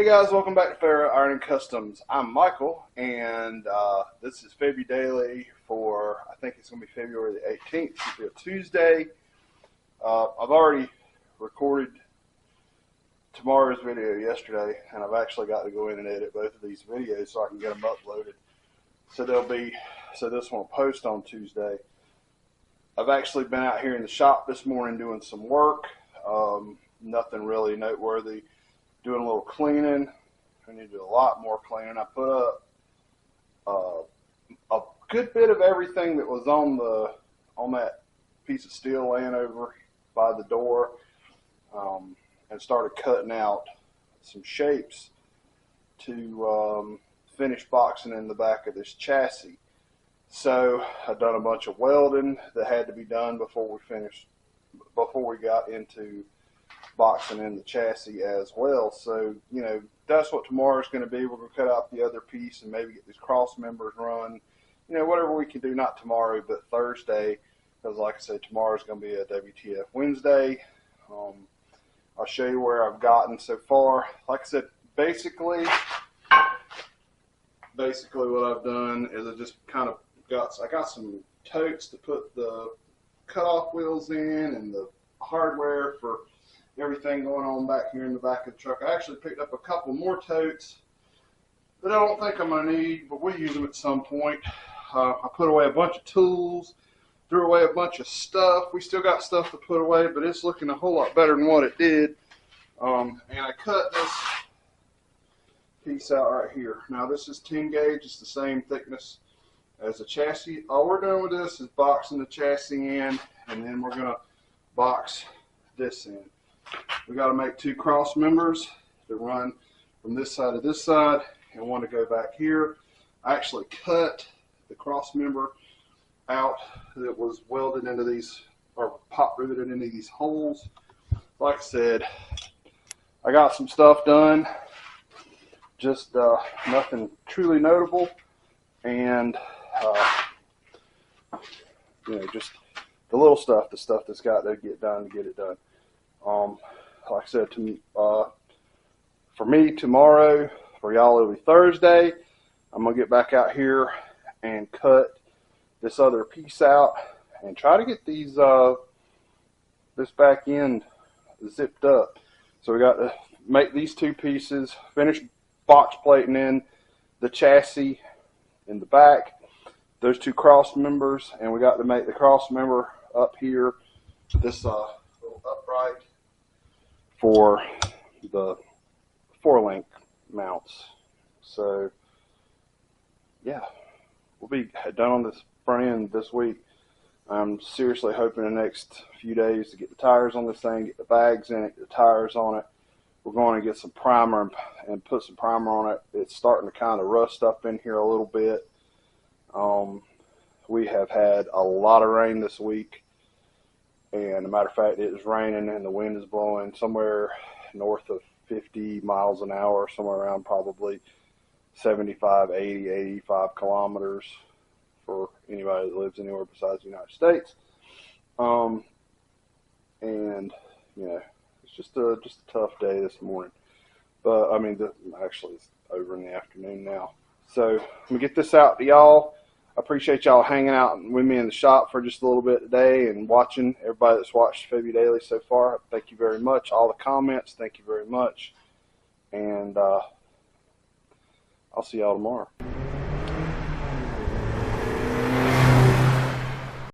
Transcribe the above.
Hey guys, welcome back to Fair Iron Customs. I'm Michael, and this is Febudaily for, I think it's going to be February the 18th. It'll be a Tuesday. I've already recorded tomorrow's video yesterday, and I've actually got to go in and edit both of these videos so I can get them uploaded. So this one will post on Tuesday. I've actually been out here in the shop this morning doing some work. Nothing really noteworthy. Doing a little cleaning. I need to do a lot more cleaning. I put up a good bit of everything that was on that piece of steel laying over by the door, and started cutting out some shapes to finish boxing in the back of this chassis. So I've done a bunch of welding that had to be done before we got into boxing in the chassis as well. So, you know, that's what tomorrow's going to be. We're going to cut out the other piece and maybe get these cross members run. You know, whatever we can do, not tomorrow, but Thursday, because like I said, tomorrow's going to be a WTF Wednesday. I'll show you where I've gotten so far. Like I said, basically what I've done is I just kind of I got some totes to put the cutoff wheels in and the hardware for everything going on back here in the back of the truck. I actually picked up a couple more totes that I don't think I'm going to need, but we'll use them at some point. I put away a bunch of tools, threw away a bunch of stuff. We still got stuff to put away, but it's looking a whole lot better than what it did. And I cut this piece out right here. Now this is 10 gauge. It's the same thickness as the chassis. All we're doing with this is boxing the chassis in, and then we're going to box this in. We got to make two cross members to run from this side to this side, and one to go back here. I actually cut the cross member out that was welded into these, or pop riveted into these holes. Like I said, I got some stuff done, just nothing truly notable, and you know, just the little stuff, the stuff that's got to get done to get it done. Like I said, for me tomorrow, for y'all it'll be Thursday. I'm gonna get back out here and cut this other piece out and try to get these this back end zipped up. So we got to make these two pieces, finish box plating in the chassis in the back, those two cross members, and we got to make the cross member up here, this little upright for the 4-link mounts. So yeah, we'll be done on this front end this week. I'm seriously hoping in the next few days to get the tires on this thing, get the bags in it, get the tires on it. We're going to get some primer and put some primer on it. It's starting to kind of rust up in here a little bit. We have had a lot of rain this week. And as a matter of fact, it is raining and the wind is blowing somewhere north of 50 miles an hour, somewhere around probably 75, 80, 85 kilometers for anybody that lives anywhere besides the United States. And, you know, it's just a tough day this morning. But, I mean, actually it's over in the afternoon now. So, let me get this out to y'all. I appreciate y'all hanging out with me in the shop for just a little bit today and watching. Everybody that's watched Febudaily so far, thank you very much. All the comments, thank you very much. And I'll see y'all tomorrow.